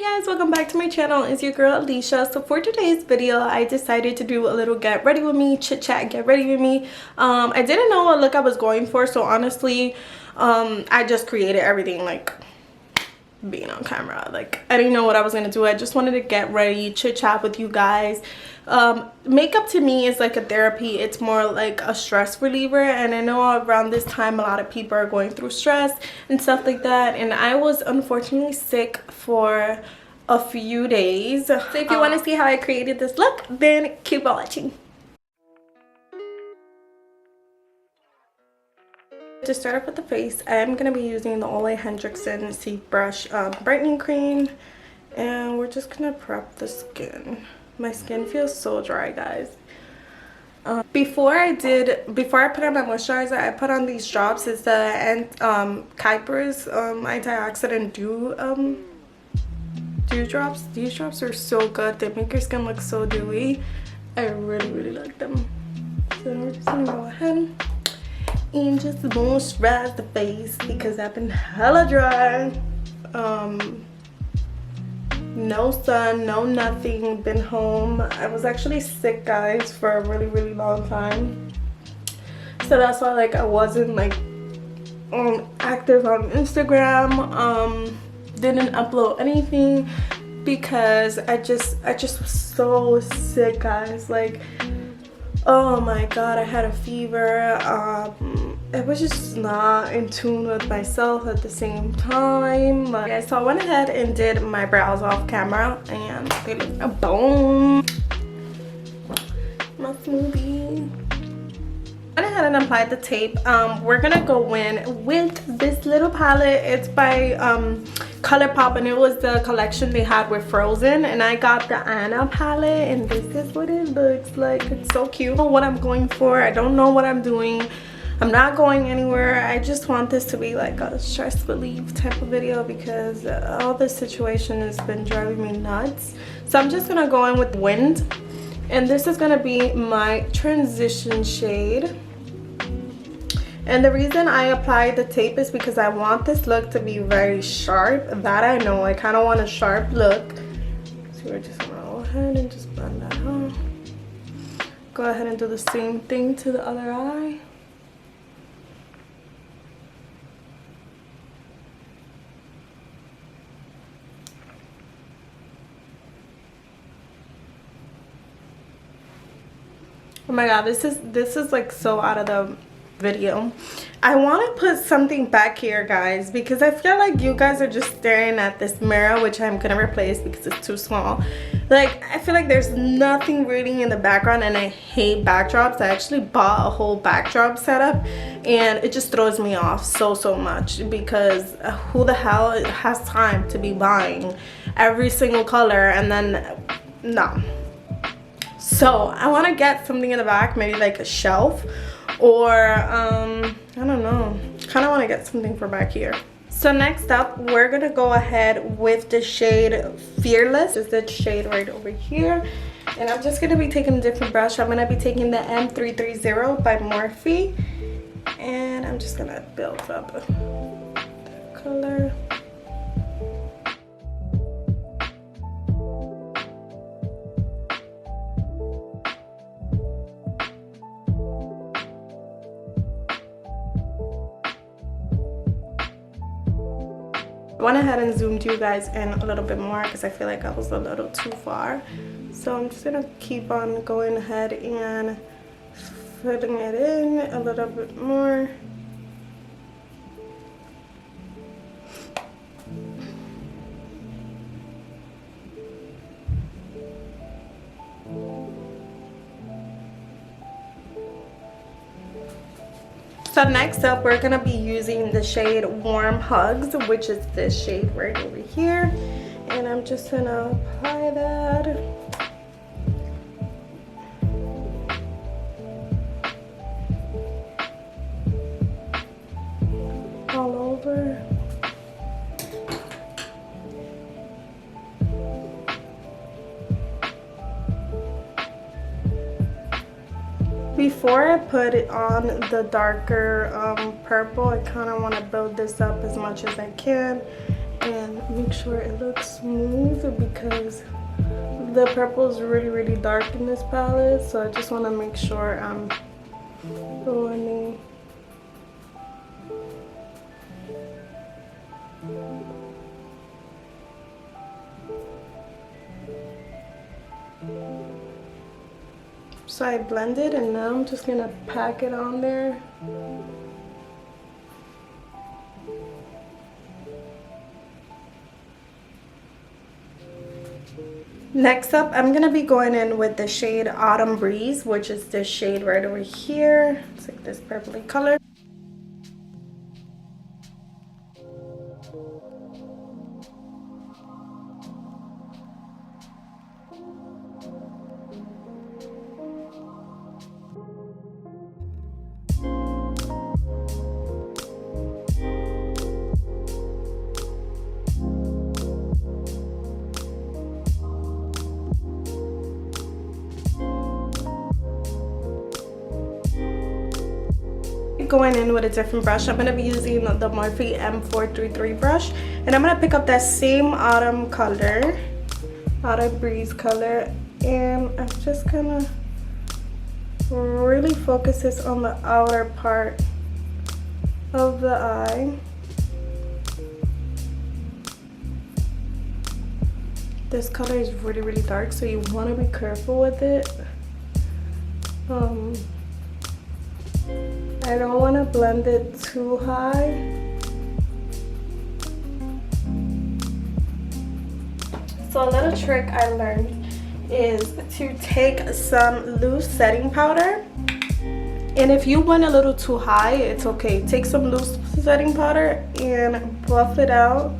Guys, welcome back to my channel. It's your girl Alicia. So for today's video I decided to do a little get ready with me, chit chat, get ready with me. I didn't know what look I was going for, so honestly I just created everything like being on camera. Like I didn't know what I was gonna do. I just wanted to get ready, chit chat with you guys. Makeup to me is like a therapy. It's more like a stress reliever, and I know around this time a lot of people are going through stress and stuff like that, and I was unfortunately sick for a few days. So if you want to see how I created this look, then keep watching. To start off with the face, I am going to be using the Ole Henriksen C Brush brightening cream, and we're just going to prep the skin. My skin feels so dry, guys. Before I put on my moisturizer, I put on these drops. It's the Kuiper's antioxidant dew drops. These drops are so good. They make your skin look so dewy. I really like them. So we're just gonna go ahead and just moisturize the face because I've been hella dry. No sun, no nothing, been home. I was actually sick, guys, for a really long time, so that's why like I wasn't like active on Instagram, didn't upload anything because I just was so sick, guys. Like, oh my god, I had a fever. I was just not in tune with myself at the same time. Like, so I went ahead and did my brows off camera, and they look a bone. My smoothie. I went ahead and applied the tape. We're gonna go in with this little palette. It's by Colourpop, and it was the collection they had with Frozen, and I got the Anna palette, and this is what it looks like. It's so cute. I don't know what I'm going for. I don't know what I'm doing. I'm not going anywhere. I just want this to be like a stress relief type of video because all this situation has been driving me nuts. So I'm just gonna go in with Wind, and this is gonna be my transition shade. And the reason I applied the tape is because I want this look to be very sharp. That I know. I kind of want a sharp look. So we're just gonna go ahead and just blend that out. Go ahead and do the same thing to the other eye. Oh my god, this is like so out of the video. I want to put something back here, guys, because I feel like you guys are just staring at this mirror, which I'm gonna replace because it's too small. Like, I feel like there's nothing really in the background, and I hate backdrops. I actually bought a whole backdrop setup, and it just throws me off so much because who the hell has time to be buying every single color? And then no. So I want to get something in the back, maybe like a shelf, or I don't know, kind of want to get something for back here. So next up, we're gonna go ahead with the shade Fearless. Is the shade right over here, and I'm just gonna be taking a different brush. I'm gonna be taking the M330 by Morphe, and I'm just gonna build up the color. Went ahead and zoomed you guys in a little bit more because I feel like I was a little too far. So I'm just gonna keep on going ahead and filling it in a little bit more. So next up, we're gonna be using the shade Warm Hugs, which is this shade right over here, and I'm just gonna apply that. All over. Before I put it on the darker purple, I kind of want to build this up as much as I can. and make sure it looks smooth because the purple is really dark in this palette, so I just want to make sure I'm blending. So I blended and now I'm just gonna pack it on there. Next up, I'm gonna be going in with the shade Autumn Breeze, which is this shade right over here. It's like this purpley color. Going in with a different brush. I'm going to be using the Morphe M433 brush, and I'm going to pick up that same autumn color, Autumn Breeze color, and I'm just going to really focus this on the outer part of the eye. This color is really dark, so you want to be careful with it. I don't want to blend it too high. So a little trick I learned is to take some loose setting powder, and if you went a little too high, it's okay. Take some loose setting powder and buff it out.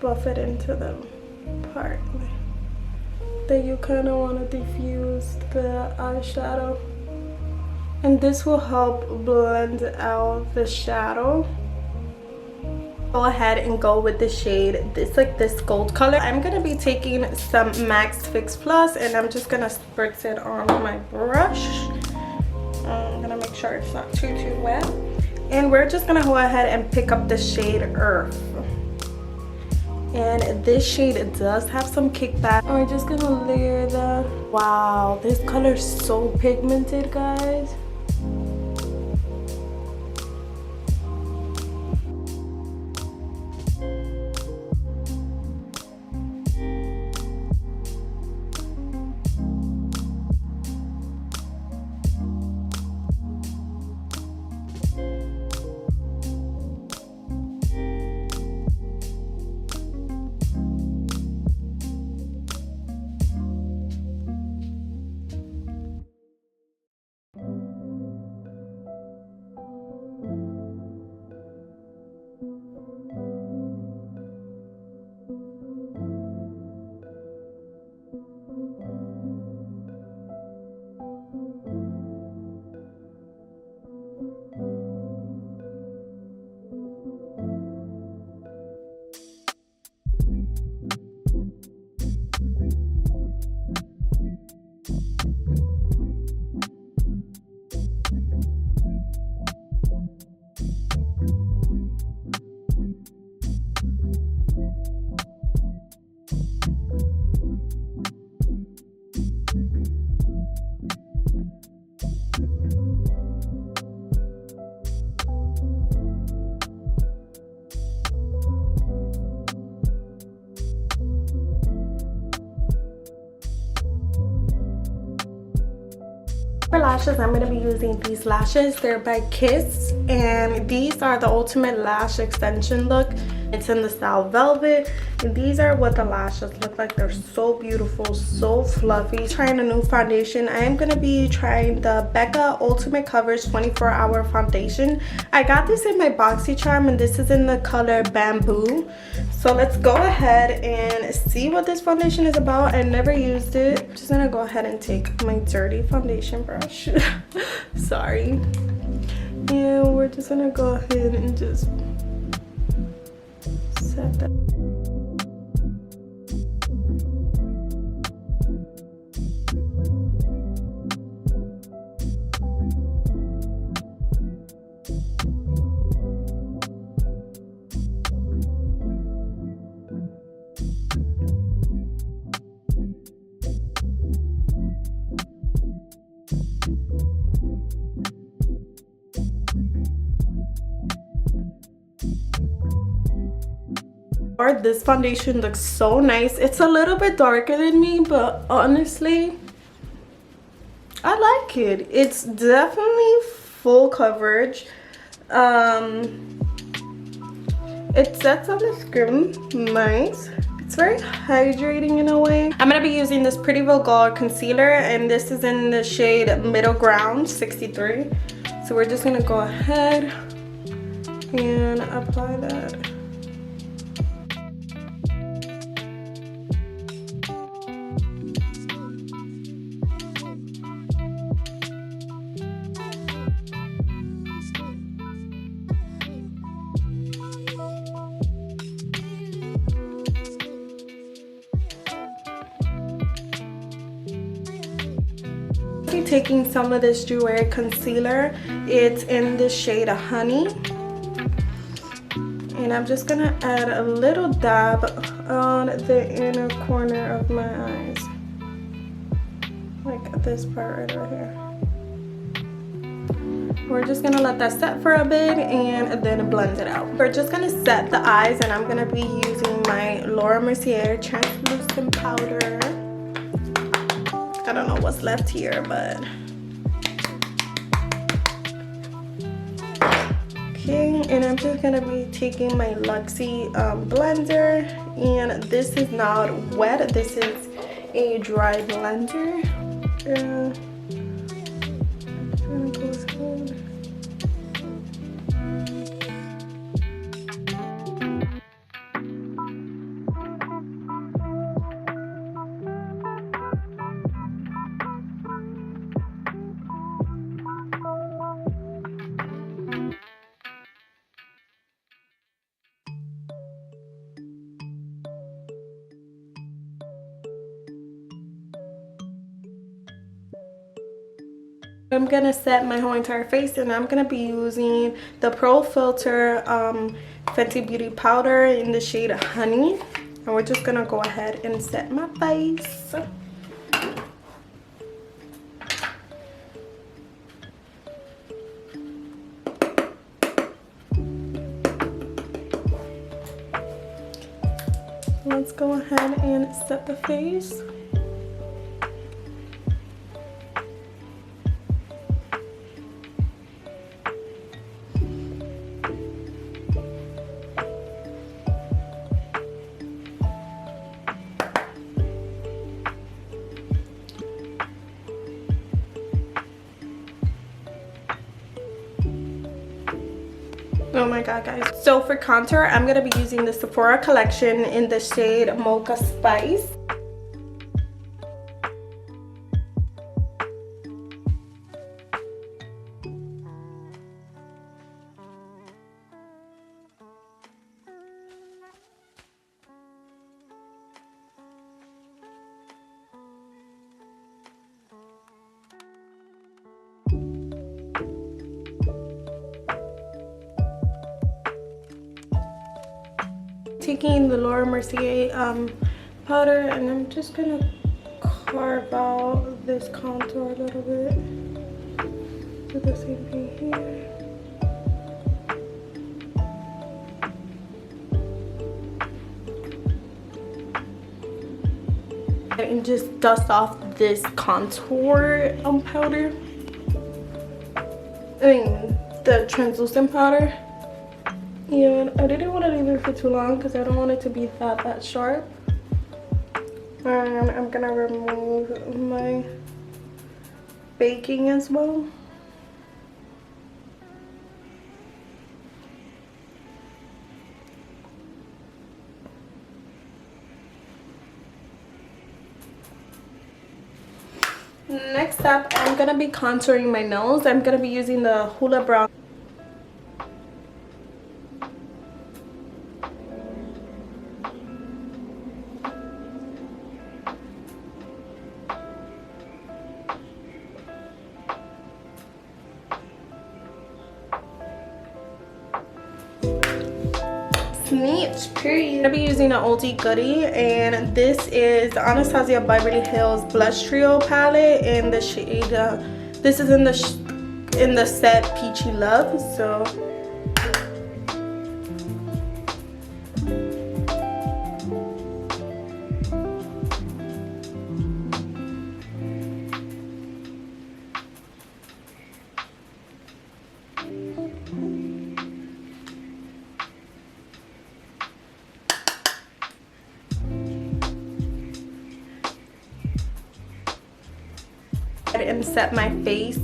Buff it into the part that you kind of want to diffuse the eyeshadow. And this will help blend out the shadow. Go ahead and go with the shade, it's like this gold color. I'm gonna be taking some Max Fix Plus and I'm just gonna spritz it on my brush. I'm gonna make sure it's not too wet. And we're just gonna go ahead and pick up the shade Earth. And this shade does have some kickback. We're just gonna layer that. Wow, this color is so pigmented, guys. For lashes, I'm going to be using these lashes. They're by Kiss, and these are the ultimate lash extension look. It's in the style Velvet, and these are what the lashes look like. They're so beautiful, so fluffy. Trying a new foundation. I am going to be trying the BECCA Ultimate Coverage 24-Hour Foundation. I got this in my BoxyCharm, and this is in the color Bamboo. So let's go ahead and see what this foundation is about. I never used it. I'm just going to go ahead and take my dirty foundation brush. Sorry. And we're just going to go ahead and just set that. Or this foundation looks so nice. It's a little bit darker than me, but honestly, I like it. It's definitely full coverage. It sets on the skin nice. It's very hydrating in a way. I'm gonna be using this Pretty Vulgar Concealer, and this is in the shade Middle Ground 63. So we're just gonna go ahead and apply that. Taking some of this Jouer concealer. It's in the shade Honey, and I'm just gonna add a little dab on the inner corner of my eyes, like this part right here. We're just gonna let that set for a bit and then blend it out. We're just gonna set the eyes, and I'm gonna be using my Mercier translucent powder. I don't know what's left here, but okay. And I'm just gonna be taking my Luxie blender, and this is not wet, this is a dry blender. I'm gonna go ahead. I'm gonna set my whole entire face, and I'm gonna be using the Pro Filter Fenty Beauty powder in the shade Honey, and we're just gonna go ahead and set my face. Let's go ahead and set the face. Oh my god, guys. So for contour, I'm gonna be using the Sephora collection in the shade Mocha Spice. Taking the Mercier powder, and I'm just gonna carve out this contour a little bit. Do the same thing here. And just dust off this contour powder. I mean, the translucent powder. And I didn't want to leave it for too long because I don't want it to be that sharp. And I'm gonna remove my baking as well. Next up, I'm gonna be contouring my nose. I'm gonna be using the Hoola brown. Snitch, period. I'm gonna be using an oldie goodie, and this is the Anastasia Beverly Hills Blush Trio palette in the shade. This is in the set Peachy Love. So and set my face.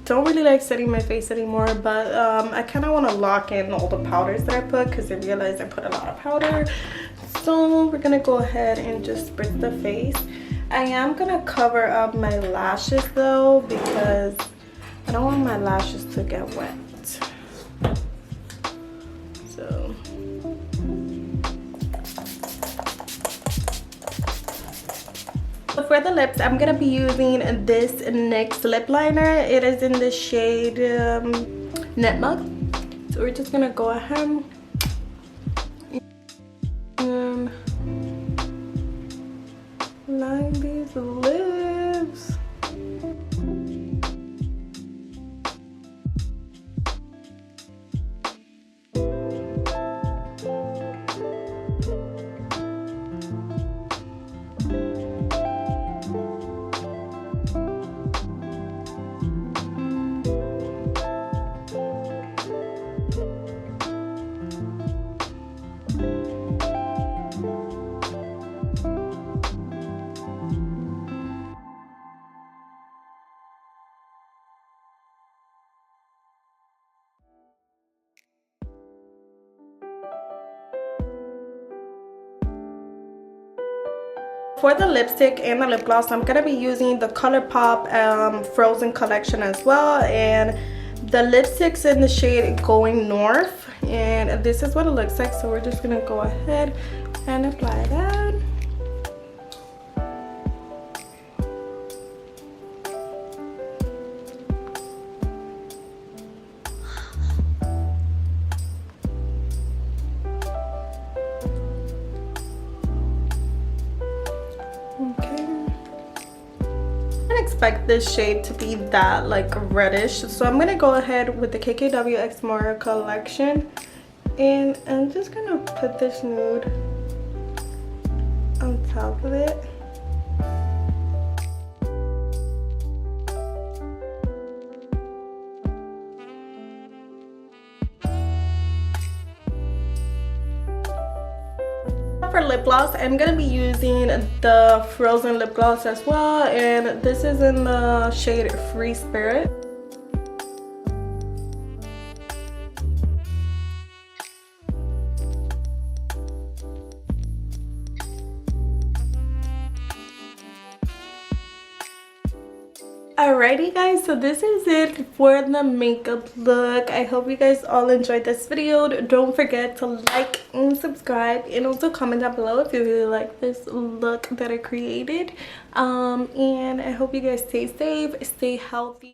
Don't really like setting my face anymore, but I kind of want to lock in all the powders that I put because I realized I put a lot of powder. So we're gonna go ahead and just spritz the face. I am gonna cover up my lashes though because I don't want my lashes to get wet. So for the lips, I'm gonna be using this NYX lip liner. It is in the shade Netmug. So we're just gonna go ahead and line these lips. For the lipstick and the lip gloss, I'm going to be using the Colourpop Frozen collection as well. And the lipstick's in the shade Going North. And this is what it looks like. So we're just going to go ahead and apply that. Expect this shade to be that like reddish, so I'm gonna go ahead with the KKW X Mario collection, and I'm just gonna put this nude on top of it. For lip gloss, I'm gonna be using the Frozen lip gloss as well, and this is in the shade Free Spirit. Alrighty guys, so this is it for the makeup look. I hope you guys all enjoyed this video. Don't forget to like and subscribe, and also comment down below if you really like this look that I created. And I hope you guys stay safe, stay healthy.